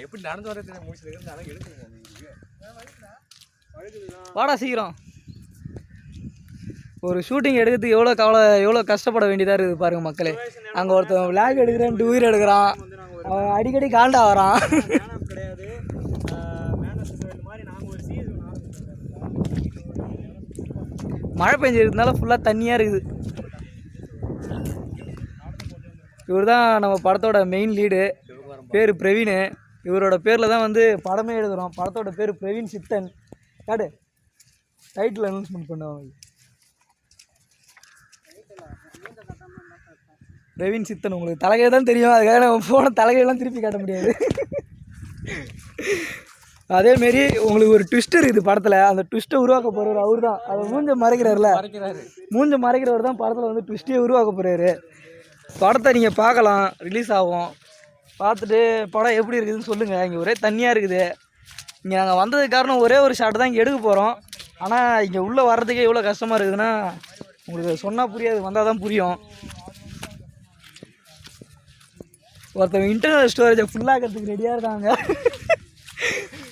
எப்படி நடந்து வரது முடிச்சிருக்கு வாடா சீக்கிரம். ஒரு ஷூட்டிங் எடுக்கிறதுக்கு எவ்வளோ கஷ்டப்பட வேண்டியதாக இருக்குது பாருங்க மக்களே. அங்கே ஒருத்தன் விளாக் எடுக்கிறேன்ட்டு உயிர் எடுக்கிறான், அவன் அடிக்கடி காண்டா வரான். கிடையாது மழை பெஞ்சிருக்கிறதுனால ஃபுல்லாக தண்ணியாக இருக்குது. இவர் தான் நம்ம படத்தோட மெயின் லீடு, பேர் பிரவீன். இவரோட பேரில் தான் வந்து படமே எழுதுகிறோம். படத்தோட பேர் பிரவீன் சித்தன். காடு டைட்டில் அனௌன்ஸ்மெண்ட் பண்ணுவாங்க. பிரவீன் சித்தன் உங்களுக்கு தலைகை தான் தெரியும், அதுக்காக நம்ம போன தலைகையெல்லாம் திருப்பி காட்ட முடியாது. அதேமாரி உங்களுக்கு ஒரு ட்விஸ்ட் இருக்குது படத்தில். அந்த ட்விஸ்ட்டை உருவாக்க போகிறவர் அவர் தான். அவர் மூஞ்ச மறைக்கிறார்ல, மூஞ்ச மறைக்கிறவர் தான் படத்தில் வந்து ட்விஸ்ட்டே உருவாக்க போகிறாரு. படத்தை நீங்கள் பார்க்கலாம், ரிலீஸ் ஆகும். பார்த்துட்டு படம் எப்படி இருக்குதுன்னு சொல்லுங்கள். இங்கே ஒரே தண்ணியாக இருக்குது. இங்கே நாங்கள் வந்ததுக்கு காரணம் ஒரே ஒரு ஷாட் தான் இங்கே எடுக்க போகிறோம். ஆனால் இங்கே உள்ளே வர்றதுக்கே எவ்வளோ கஷ்டமாக இருக்குதுன்னா உங்களுக்கு சொன்னால் புரியாது, வந்தால் தான் புரியும். ஒருத்தவங்க இன்டர்னல் ஸ்டோரேஜை ஃபுல்லாகிறதுக்கு ரெடியாக இருக்காங்க.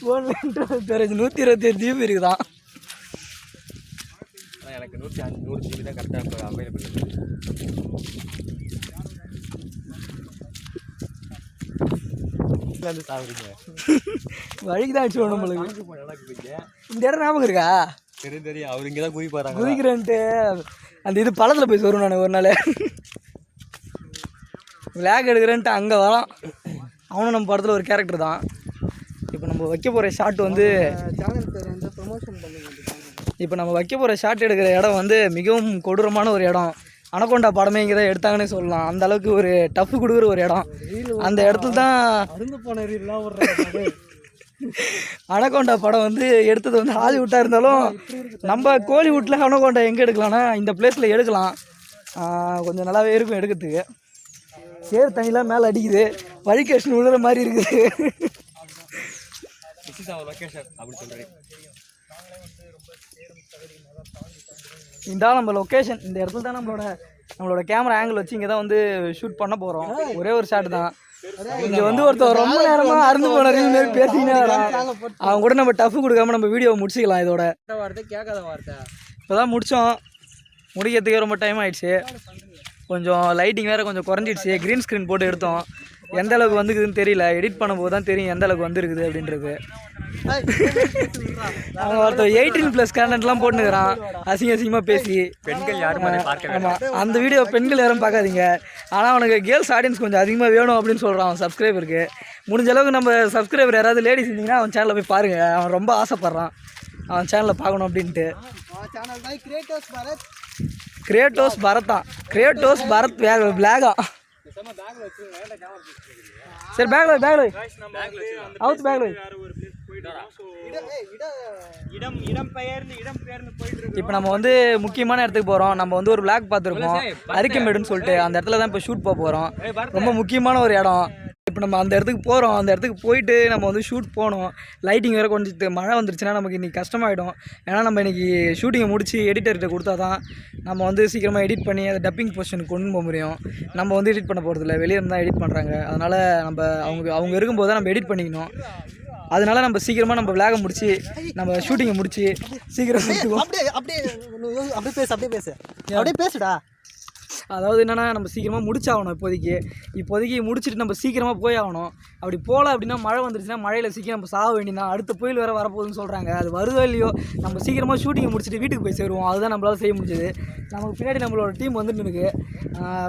ஃபோனில் இன்டர்னல் ஸ்டோரேஜ் 128 GB இருக்குதான். எனக்கு 100 GB தான் கரெக்டாக அவைலபிள் இருக்குது. வழிக்கு தான் அடிச்சு வேணும் நம்மளுக்கு. இந்த இடம் ஞாபகம் இருக்கா? தெரியும் அவர் இங்கே தான் குதிப்பாரு, குதிக்கிறேன்ட்டு அந்த இது பழத்தில் போய் சொல்லுவேன் நான் ஒரு நாள். விளாக் எடுக்கிறேன்ட்டு அங்கே வரான். அவனும் நம்ம படத்தில் ஒரு கேரக்டர் தான். இப்போ நம்ம வைக்க போகிற ஷாட் வந்து எடுக்கிற இடம் வந்து மிகவும் கொடூரமான ஒரு இடம். அனகொண்டா படமே இங்கே தான் எடுத்தாங்கன்னே சொல்லலாம். அந்த அளவுக்கு ஒரு டஃப் கொடுக்குற ஒரு இடம். அந்த இடத்துல தான் அனகொண்டா படம் வந்து எடுத்தது வந்து ஹாலிவுட்டாக இருந்தாலும் நம்ம கோலிவுட்டில் அனகொண்டா எங்கே எடுக்கலாம்னா இந்த பிளேஸில் எடுக்கலாம். கொஞ்சம் நல்லாவே இருக்கும் எடுக்கிறதுக்கு. சேர் தண்ணிலாம் மேலே அடிக்குது, வழிகேஷன் விழுற மாதிரி இருக்குது. இதான் நம்ம லொக்கேஷன். இந்த இடத்துல தான் நம்மளோட கேமரா ஆங்கிள் வச்சு இங்கே தான் வந்து ஷூட் பண்ண போகிறோம். ஒரே ஒரு ஷாட் தான். இங்கே வந்து ஒருத்தர் ரொம்ப நேரமாக அறுந்து போன மாரி பேசிக்கினே வரான். அவங்க கூட நம்ம டஃப் கொடுக்காம நம்ம வீடியோவை முடிச்சிக்கலாம். இதோட வார்த்தை கேட்காத வார்த்தை. இப்போ தான் முடித்தோம். முடிக்கிறதுக்கே ரொம்ப டைம் ஆகிடுச்சு. கொஞ்சம் லைட்டிங் வேறு கொஞ்சம் குறைஞ்சிடுச்சு. க்ரீன் ஸ்க்ரீன் போட்டு எடுத்தோம். எந்த அளவுக்கு வந்துக்குதுன்னு தெரியல. எடிட் பண்ணும்போது தான் தெரியும் எந்த அளவுக்கு வந்துருக்குது அப்படின்றது. அவங்க ஒருத்தர் 18+ கண்டென்ட்லாம் போட்டுக்கிறான் அசிங்கமாக பேசி. பெண்கள் யாரும் ஆமாம், அந்த வீடியோ பெண்கள் யாரும் பார்க்காதீங்க. ஆனால் அவனுக்கு கேர்ள்ஸ் ஆடியன்ஸ் கொஞ்சம் அதிகமாக வேணும் அப்படின்னு சொல்கிறான் அவன் சப்ஸ்கிரைபருக்கு. முடிஞ்ச அளவுக்கு நம்ம சப்ஸ்கிரைபர் யாராவது லேடிஸ் இருந்தீங்கன்னா அவன் சேனலில் போய் பாருங்கள். அவன் ரொம்ப ஆசைப்பட்றான் அவன் சேனலில் பார்க்கணும் அப்படின்ட்டு. கிரேட்டோஸ் பரத் தான். கிரேட்டோஸ் பரத் பிளாகா. சரி பேக்ல அவுட் பேக்ல. இப்போ நம்ம வந்து முக்கியமான இடத்துக்கு போகிறோம். நம்ம வந்து ஒரு விளாக் பார்த்துருப்போம் அரிக்கமேடுன்னு சொல்லிட்டு. அந்த இடத்துல தான் இப்போ ஷூட் போகிறோம். ரொம்ப முக்கியமான ஒரு இடம். இப்போ நம்ம அந்த இடத்துக்கு போகிறோம். அந்த இடத்துக்கு போயிட்டு நம்ம வந்து ஷூட் போகணும். லைட்டிங் வேறு கொஞ்சம் மழை வந்துருச்சுன்னா நமக்கு இன்றைக்கி கஷ்டமாயிடும். ஏன்னா நம்ம இன்றைக்கி ஷூட்டிங்கை முடித்து எடிட்டர்கிட்ட கொடுத்தா தான் நம்ம வந்து சீக்கிரமாக எடிட் பண்ணி அதை டப்பிங் பொசிஷனுக்கு கொண்டு போக முடியும். நம்ம வந்து எடிட் பண்ண போகிறதில்ல, வெளியே இருந்தால் எடிட் பண்ணுறாங்க. அதனால் நம்ம அவங்க இருக்கும்போது தான் நம்ம எடிட் பண்ணிக்கணும். அதனால நம்ம சீக்கிரமாக நம்ம விளாக முடிச்சு நம்ம ஷூட்டிங்கை முடிச்சு சீக்கிரம் அப்படியே பேசுடா. அதாவது என்னென்னா நம்ம சீக்கிரமாக முடிச்சாகணும். இப்போதைக்கு முடிச்சுட்டு நம்ம சீக்கிரமாக போய் ஆகணும். அப்படி போகல அப்படின்னா மழை வந்துருச்சுன்னா மழையில் சீக்கிரம் நம்ம சாக வேண்டியதான். அடுத்த புயல் வேறு வரப்போகுதுன்னு சொல்கிறாங்க. அது வருதோ இல்லையோ நம்ம சீக்கிரமாக ஷூட்டிங்கை முடிச்சுட்டு வீட்டுக்கு போய் சேருவோம். அதுதான் நம்மளால் செய்ய முடிஞ்சது. நமக்கு பின்னாடி நம்மளோட டீம் வந்துட்டு இருக்குது.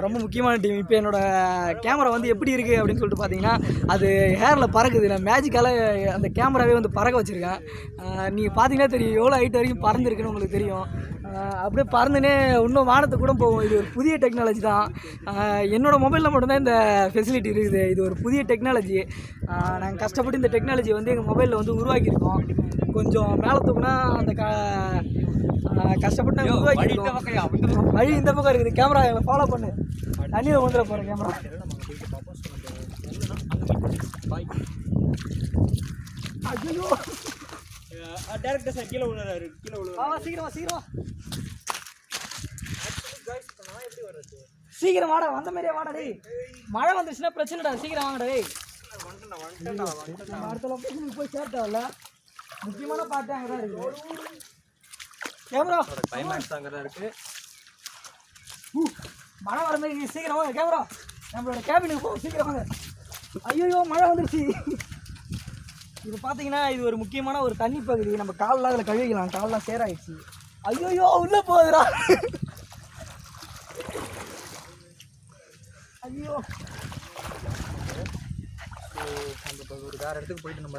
ரொம்ப முக்கியமான டீம். இப்போ என்னோடய கேமரா வந்து எப்படி இருக்குது அப்படின்னு சொல்லிட்டு பார்த்தீங்கன்னா அது ஹேரில் பறக்குது. நான் மேஜிக்கால் அந்த கேமராவே வந்து பறக்க வச்சுருக்கேன். நீங்கள் பார்த்தீங்கன்னா தெரியும் எவ்வளோ ஹைட் வரைக்கும் பறந்துருக்குன்னு உங்களுக்கு தெரியும். அப்படியே பறந்துனே இன்னும் வானத்தை கூட போகும். இது ஒரு புதிய டெக்னாலஜி தான். என்னோடய மொபைலில் மட்டும்தான் இந்த ஃபெசிலிட்டி இருக்குது. இது ஒரு புதிய டெக்னாலஜி. நாங்கள் கஷ்டப்பட்டு இந்த டெக்னாலஜி வந்து எங்கள் மொபைலில் வந்து உருவாக்கியிருக்கோம். கொஞ்சம் மேலே தூக்குனா அந்த கஷ்டப்பட்டு நாங்கள் உருவாக்கியிருக்கோம். வழி இந்த பக்கம் இருக்குது. கேமரா எங்களை ஃபாலோ பண்ணு. தண்ணியில் வந்துட போகிறேன் கேமரா. ஐயோ டைரக்டர் சார் கீழே விழுறாரு. சீக்கிரம் சீக்கிரம் வாடா. வந்த மாதிரியே வாடா டேய். மழை வந்துச்சுன்னா பிரச்சனைடா. சீக்கிரம் வாங்கடா டேய். நம்ம அடுத்த லொக்கேஷனுக்கு போய் சேர்த்தவல்ல முக்கியமான பாட்டு அங்கே தான் இருக்குது. கேமரா கிளைமேக்ஸ் அங்கே தான் இருக்குது. மழை வர மாதிரி சீக்கிரம் வாங்க கேமரா, நம்மளோட கேபினுக்கு போகும் சீக்கிரம் வாங்க. ஐயோ மழை வந்துருச்சு. இது பார்த்தீங்கன்னா இது ஒரு முக்கியமான ஒரு தண்ணி பகுதி. நம்ம காலெலாம் அதில் கழுவிக்கலாம், காலெலாம் சேராயிடுச்சு. ஐயோ உள்ளே போகுதுடா. ஐயோ அந்த ஒரு வேறு இடத்துக்கு போயிட்டு நம்ம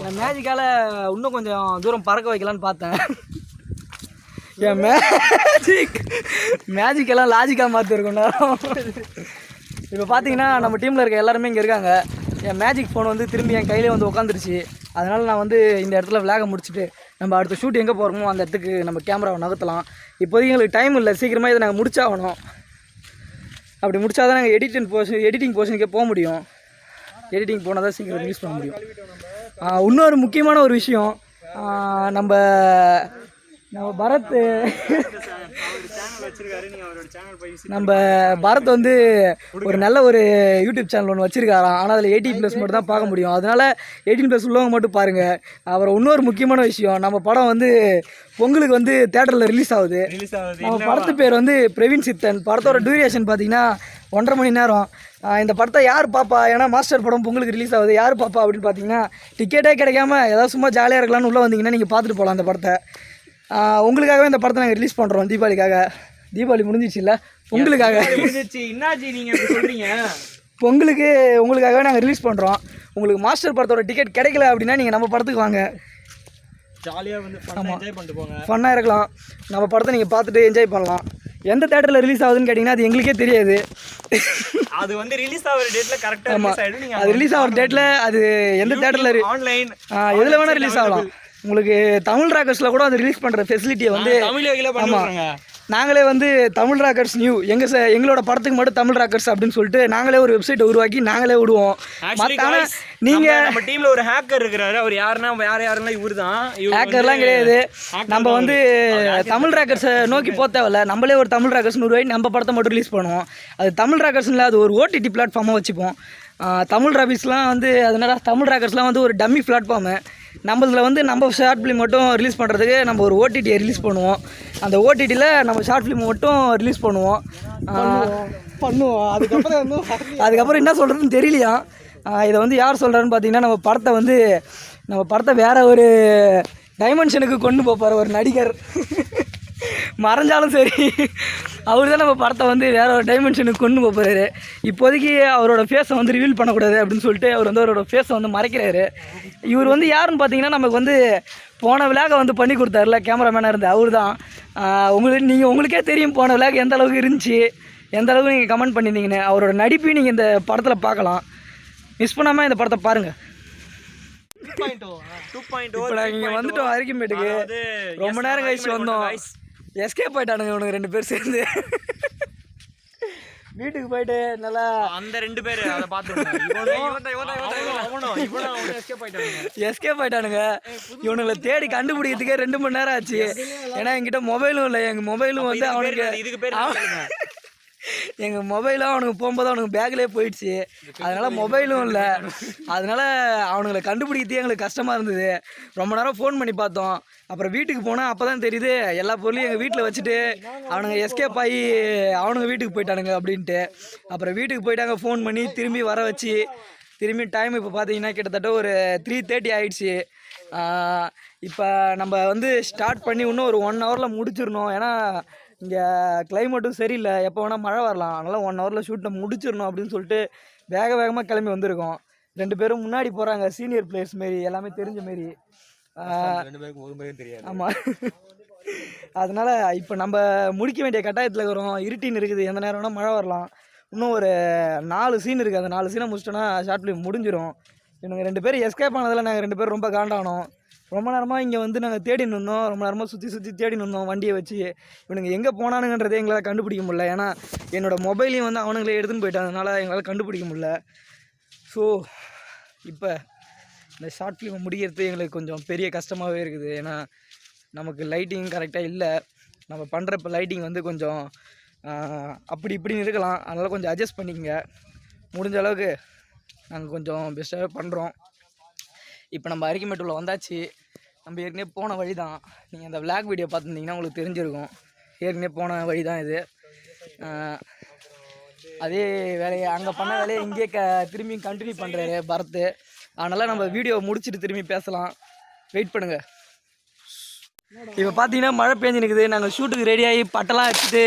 நான் மேஜிக்கால இன்னும் கொஞ்சம் தூரம் பறக்க வைக்கலான்னு பார்த்தேன். என் மேஜிக்கெல்லாம் லாஜிக்காக மாற்றிருக்கோம் நேரம். இப்போ பார்த்தீங்கன்னா நம்ம டீமில் இருக்க எல்லாருமே இங்கே இருக்காங்க. என் மேஜிக் ஃபோன் வந்து திரும்பி என் கையிலே வந்து உட்காந்துருச்சு. அதனால் நான் வந்து இந்த இடத்துல விளாக முடிச்சுட்டு நம்ம அடுத்த ஷூட் எங்கே போகிறோமோ அந்த இடத்துக்கு நம்ம கேமராவை நகர்த்தலாம். இப்போதைக்கு எங்களுக்கு டைம் இல்லை, சீக்கிரமாக இதை நாங்கள் முடிச்சாகணும். அப்படி முடித்தா தான் நாங்கள் எடிட்டிங் போர்ஷனுக்கே போக முடியும். எடிட்டிங் போனால் தான் சீக்கிரம் ரிலீஸ் பண்ண முடியும். இன்னொரு முக்கியமான ஒரு விஷயம், நம்ம பரத் நம்ம பரத் வந்து ஒரு நல்ல ஒரு யூடியூப் சேனல் ஒன்று வச்சுருக்காராம். ஆனால் அதில் 18+ மட்டும் தான் பார்க்க முடியும். அதனால் 18+ உள்ளவங்க மட்டும் பாருங்கள். அப்புறம் இன்னொரு முக்கியமான விஷயம், நம்ம படம் வந்து பொங்கலுக்கு வந்து தேட்டரில் ரிலீஸ் ஆகுது. நம்ம படத்து பேர் வந்து பிரவீன் சித்தன். படத்தோட டியூரேஷன் பார்த்தீங்கன்னா 1.5 மணி நேரம். இந்த படத்தை யார் பாப்பா, ஏன்னா மாஸ்டர் படம் பொங்கலுக்கு ரிலீஸ் ஆகுது, யார் பாப்பா அப்படின்னு பார்த்தீங்கன்னா டிக்கெட்டே கிடைக்காம ஏதாவது சும்மா ஜாலியாக இருக்கலாம்னு உள்ளே வந்தீங்கன்னா நீங்கள் பார்த்துட்டு போகலாம் அந்த படத்தை. உங்களுக்காகவே இந்த படத்தை நாங்கள் ரிலீஸ் பண்ணுறோம் தீபாவளிக்காக. தீபாவளி முடிஞ்சிச்சு இல்லை, பொங்கலுக்காக என்னாச்சு நீங்கள் சொல்கிறீங்க? பொங்கலுக்கு உங்களுக்காகவே நாங்கள் ரிலீஸ் பண்ணுறோம். உங்களுக்கு மாஸ்டர் படத்தோட டிக்கெட் கிடைக்கல அப்படின்னா நீங்கள் நம்ம படத்துக்கு வாங்க, ஜாலியாக வந்து என்ஜாய் பண்ணிட்டு போங்க. ஃபன்னாக இருக்கலாம். நம்ம படத்தை நீங்கள் பார்த்துட்டு என்ஜாய் பண்ணலாம். எந்த தேட்டரில் ரிலீஸ் ஆகுதுன்னு கேட்டிங்கன்னா அது எங்களுக்கே தெரியாது. அது வந்து ரிலீஸ் ஆகிற டேட்டில் கரெக்டாக ரிலீஸ் ஆகிடும். நீங்கள் அது ரிலீஸ் ஆகிற டேட்டில் அது எந்த தேட்டரில் ஆன்லைன் எதில் வேணால் ரிலீஸ் ஆகலாம். உங்களுக்கு தமிழ் ராக்கர்ஸில் கூட அது ரிலீஸ் பண்ணுற ஃபெசிலிட்டியை வந்து நாங்களே வந்து தமிழ் ராக்கர்ஸ் நியூ எங்களோட படத்துக்கு மட்டும் தமிழ் ராக்கர்ஸ் அப்படின்னு சொல்லிட்டு நாங்களே ஒரு வெப்சைட்டை உருவாக்கி நாங்களே விடுவோம். ஆனால் நீங்கள் நம்ம டீமில் ஒரு ஹேக்கர் இருக்கிறாரு. அவர் யாருன்னா யாருன்னா இவர் தான். ஹேக்கர்லாம் கிடையாது. நம்ம வந்து தமிழ் ராக்கர்ஸை நோக்கி போக தேவையில்ல, நம்மளே ஒரு தமிழ் ராக்கர்ஸ்னு உருவாக்கி நம்ம படத்தை மட்டும் ரிலீஸ் பண்ணுவோம். அது தமிழ் ராக்கர்ஸ்ல அது ஒரு ஓடிடி பிளாட்ஃபார்மாக வச்சுப்போம். தமிழ் ராபிஸ்லாம் வந்து அதனால தமிழ் ராக்கர்ஸ்லாம் வந்து ஒரு டம்மி பிளாட்ஃபார்மு. நம்மளதில் வந்து நம்ம ஷார்ட் ஃபிலிம் மட்டும் ரிலீஸ் பண்ணுறதுக்கு நம்ம ஒரு ஓடிடியை ரிலீஸ் பண்ணுவோம். அந்த ஓடிடியில் நம்ம ஷார்ட் ஃபிலிம் மட்டும் ரிலீஸ் பண்ணுவோம். அதுக்கப்புறம் என்ன சொல்கிறதுன்னு தெரியலையா. இதை வந்து யார் சொல்கிறாருன்னு பார்த்தீங்கன்னா நம்ம படத்தை வேறு ஒரு டைமென்ஷனுக்கு கொண்டு போப்பார் ஒரு நடிகர். மறைஞ்சாலும் சரி அவர் தான் நம்ம படத்தை வந்து வேறு ஒரு டைமென்ஷனுக்கு கொண்டு போகிறாரு. இப்போதைக்கு அவரோட ஃபேஸை வந்து ரிவீல் பண்ணக்கூடாது அப்படின்னு சொல்லிட்டு அவர் வந்து அவரோட ஃபேஸை வந்து மறைக்கிறாரு. இவர் வந்து யாருன்னு பார்த்தீங்கன்னா நமக்கு வந்து போன விழாக வந்து பண்ணி கொடுத்தாருல கேமராமேனாக இருந்து அவர் தான். உங்களுக்கே தெரியும் போன விழாக்கு எந்த அளவுக்கு இருந்துச்சு, எந்த அளவுக்கு நீங்கள் கமெண்ட் பண்ணியிருந்தீங்கன்னு. அவரோட நடிப்பையும் நீங்கள் இந்த படத்தில் பார்க்கலாம். மிஸ் பண்ணாமல் இந்த படத்தை பாருங்கள். 2.0 இப்போ நாங்கள் வந்துட்டோம் அரிக்கும்பேட்டுக்கு. ரொம்ப நேரம் கழிச்சு வந்தோம். எஸ்கேப் ஆகிட்டானுங்க இவனுங்க 2 பேர் சேர்ந்து. வீட்டுக்கு போயிட்டு நல்லா அந்த 2 பேர் அதை பார்த்துருக்கோம். எஸ்கேப் ஆகிட்டானுங்க. இவனுங்களை தேடி கண்டுபிடிக்கிறதுக்கே 2 மணி நேரம் ஆச்சு. ஏன்னா என்கிட்ட மொபைலும் இல்லை. எங்கள் மொபைலும் வந்து அவனுக்கு எங்கள் மொபைலும் அவனுக்கு போகும்போது அவனுக்கு பேக்லேயே போயிடுச்சு. அதனால் மொபைலும் இல்லை. அதனால் அவனுங்களை கண்டுபிடிக்கிறதே எங்களுக்கு கஷ்டமாக இருந்தது. ரொம்ப நேரம் ஃபோன் பண்ணி பார்த்தோம். அப்புறம் வீட்டுக்கு போனால் அப்போ தான் தெரியுது எல்லா பொருளையும் எங்கள் வீட்டில் வச்சுட்டு அவனுங்க எஸ்கேப் ஆகி அவனுங்க வீட்டுக்கு போயிட்டானுங்க அப்படின்ட்டு. அப்புறம் வீட்டுக்கு போயிட்டாங்க. ஃபோன் பண்ணி திரும்பி வர வச்சு திரும்பி டைம் இப்போ பார்த்தீங்கன்னா கிட்டத்தட்ட ஒரு 3:30 ஆகிடுச்சு. இப்போ நம்ம வந்து ஸ்டார்ட் பண்ணி இன்னும் ஒரு 1 ஹவரில் முடிச்சிடணும். ஏன்னா இங்கே கிளைமேட்டும் சரியில்லை, எப்போ வேணால் மழை வரலாம். அதனால் 1 ஹவரில் ஷூட்டை முடிச்சிடணும் அப்படின்னு சொல்லிட்டு வேகமாக கிளம்பி வந்திருக்கோம். 2 பேரும் முன்னாடி போகிறாங்க, சீனியர் பிளேயர்ஸ் மாரி, எல்லாமே தெரிஞ்ச மாரி. 2 பேருக்கும் ஒரு மாதிரியும் தெரியாது. ஆமாம். அதனால் இப்போ நம்ம முடிக்க வேண்டிய கட்டாயத்தில் இருக்கிறோம். இருட்டின்னு இருக்குது, எந்த நேரம் வேணால் மழை வரலாம். இன்னும் ஒரு 4 சீன் இருக்குது. அந்த 4 சீனை முடிச்சிட்டோன்னா ஷார்ட் ஃபிலிம் முடிஞ்சிடும். இவங்க 2 பேர் எஸ்கேப் ஆனதில் நாங்கள் 2 பேரும் ரொம்ப காண்டானோம். ரொம்ப நேரமாக இங்கே வந்து நாங்கள் தேடி நின்றோம். ரொம்ப நேரமாக சுற்றி தேடி நின்றோம் வண்டியை வச்சு. இவனுங்க எங்கே போனானுங்கன்றதே எங்களால் கண்டுபிடிக்க முடியல. ஏன்னா என்னோடய மொபைலையும் வந்து அவனுங்களே எடுத்துன்னு போயிட்டதுனால எங்களால் கண்டுபிடிக்க முடியல. ஸோ இப்போ இந்த ஷார்ட் ஃபிலிமை முடிக்கிறது எங்களுக்கு கொஞ்சம் பெரிய கஷ்டமாகவே இருக்குது. ஏன்னா நமக்கு லைட்டிங் கரெக்டாக இல்லை. நம்ம பண்ணுற இப்போ லைட்டிங் வந்து கொஞ்சம் அப்படி இப்படின்னு இருக்கலாம். அதனால் கொஞ்சம் அட்ஜஸ்ட் பண்ணிக்கங்க. முடிஞ்ச அளவுக்கு நாங்கள் கொஞ்சம் பெஸ்ட்டாகவே பண்ணுறோம். இப்போ நம்ம அரிக்கமேட்டூரில் வந்தாச்சு. நம்ம ஏற்கனவே போன வழி தான். நீங்கள் அந்த விளாக் வீடியோ பார்த்துருந்தீங்கன்னா உங்களுக்கு தெரிஞ்சிருக்கும். ஏற்கனவே போன வழி தான் இது. அதே வேலையை அங்கே பண்ண வேலையை இங்கே திரும்பி கண்டினியூ பண்ணுறாரு பரத். அதனால் நம்ம வீடியோ முடிச்சுட்டு திரும்பி பேசலாம். வெயிட் பண்ணுங்கள். இப்போ பார்த்தீங்கன்னா மழை பெஞ்சு நிற்குது. நாங்கள் ஷூட்டுக்கு ரெடியாகி பட்டெல்லாம் வச்சுட்டு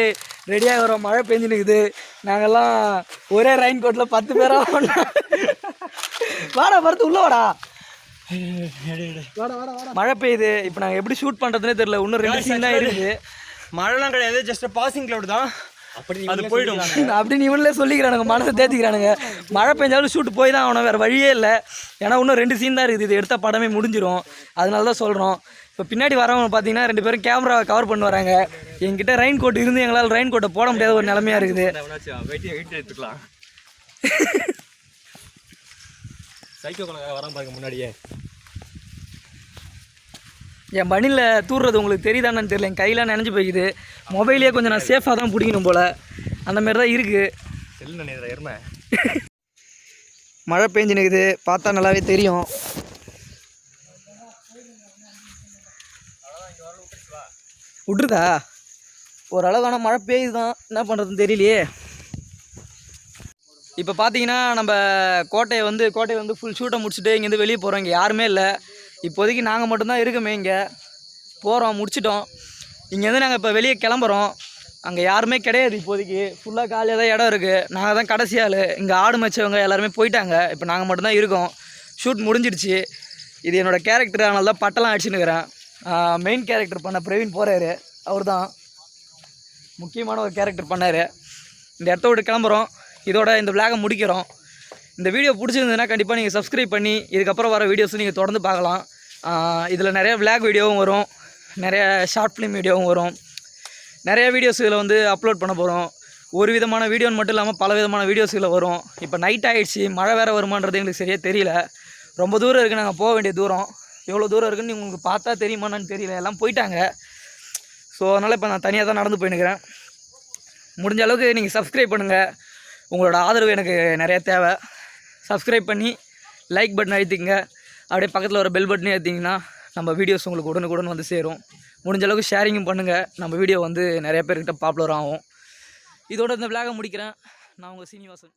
ரெடியாக வரோம். மழை பெஞ்சு நிற்குது. நாங்கள்லாம் ஒரே ரெயின் கோட்டில் 10 பேராக வாடா பரத்து உள்ளே வாடா. மழை பெய்யுது. இப்போ நாங்கள் எப்படி ஷூட் பண்ணுறதுனே தெரியல. இன்னும் 2 சீன் தான் இருக்குது. மழைலாம் கிடையாது, ஜஸ்ட் பாசிங் கிளவுட் தான். அப்படி அது போயிடும் அப்படின்னு இவங்களே சொல்லிக்கிறானுங்க, மனசை தேத்திக்கிறானுங்க. மழை பெஞ்சாலும் ஷூட் போய் தான் ஆகணும், வேறு வழியே இல்லை. ஏன்னா இன்னும் 2 சீன் தான் இருக்குது. இது எடுத்த படமே முடிஞ்சிடும். அதனால தான் சொல்கிறோம். இப்போ பின்னாடி வரவங்க பார்த்தீங்கன்னா 2 பேரும் கேமராவை கவர் பண்ணி வராங்க. என்கிட்ட ரெயின் கோட் இருந்து எங்களால் ரெயின் கோட்டை போட முடியாத ஒரு நிலைமையாக இருக்குது. எடுத்துக்கலாம். சைக்கோ கணக்காக வராம பாருங்க முன்னாடியே. என் பனியில் தூர்றது உங்களுக்கு தெரியுதான்னு தெரியல. என் கையெல்லாம் நினைஞ்சு போய்க்குது. மொபைலே கொஞ்சம் நான் சேஃபாக தான் பிடிக்கணும் போல். அந்த மாதிரி தான் இருக்குது. மழை பெஞ்சுனுக்குது, பார்த்தா நல்லாவே தெரியும். விட்ருதா ஓரளவுக்கான மழை பெய்யுது தான். என்ன பண்ணுறதுன்னு தெரியலையே. இப்போ பார்த்தீங்கன்னா நம்ம கோட்டையை வந்து ஃபுல் ஷூட்டை முடிச்சுட்டு இங்கேருந்து வெளியே போகிறோம். இங்கே யாருமே இல்லை. இப்போதைக்கு நாங்கள் மட்டும்தான் இருக்கோமே. இங்கே போகிறோம், முடிச்சிட்டோம். இங்கேருந்து நாங்கள் இப்போ வெளியே கிளம்புறோம். அங்கே யாருமே கிடையாது இப்போதைக்கு. ஃபுல்லாக காலியாக தான் இடம் இருக்குது. நாங்கள் தான் கடைசி ஆள். இங்கே ஆடு மேய்ச்சவங்க எல்லாருமே போயிட்டாங்க. இப்போ நாங்கள் மட்டும்தான் இருக்கோம். ஷூட் முடிஞ்சிடுச்சு. இது என்னோடய கேரக்டர். அதனால தான் பட்டெல்லாம் அடிச்சுன்னுக்கிறேன். மெயின் கேரக்டர் பண்ண பிரவீன் போகிறாரு. அவர் தான் முக்கியமான ஒரு கேரக்டர் பண்ணார். இந்த இடத்த விட்டு கிளம்புறோம். இதோட இந்த விளாகை முடிக்கிறோம். இந்த வீடியோ பிடிச்சிருந்ததுன்னா கண்டிப்பாக நீங்கள் சப்ஸ்கிரைப் பண்ணி இதுக்கப்புறம் வர வீடியோஸும் நீங்கள் தொடர்ந்து பார்க்கலாம். இதில் நிறைய விளாக் வீடியோவும் வரும், நிறைய ஷார்ட் ஃபிலிம் வீடியோவும் வரும், நிறைய வீடியோஸ் இதில் வந்து அப்லோட் பண்ண போகிறோம். ஒரு விதமான வீடியோன்னு மட்டும் இல்லாமல் பல விதமான வீடியோஸ் இதில் வரும். இப்போ நைட் ஆகிடுச்சு, மழை வேறு வருமானது எங்களுக்கு சரியாக தெரியல. ரொம்ப தூரம் இருக்குது. நாங்கள் போக வேண்டிய தூரம் எவ்வளோ தூரம் இருக்குதுன்னு உங்களுக்கு பார்த்தா தெரியுமான்னு தெரியல. எல்லாம் போயிட்டாங்க. ஸோ அதனால் இப்போ நான் தனியாக தான் நடந்து போயின்னுக்கிறேன். முடிஞ்ச அளவுக்கு நீங்கள் சப்ஸ்கிரைப் பண்ணுங்கள். உங்களோட ஆதரவு எனக்கு நிறைய தேவை. சப்ஸ்கிரைப் பண்ணி லைக் பட்டன் அழுத்திங்க. அப்படியே பக்கத்தில் ஒரு பெல் பட்டனே அழுத்திங்கன்னா நம்ம வீடியோஸ் உங்களுக்கு உடனுக்குடன் வந்து சேரும். முடிஞ்ச அளவுக்கு ஷேரிங்கும் பண்ணுங்கள். நம்ம வீடியோ வந்து நிறைய பேர்கிட்ட பாப்புலர் ஆகும். இதோட இந்த விளாகை முடிக்கிறேன். நான் உங்கள் சீனிவாசன்.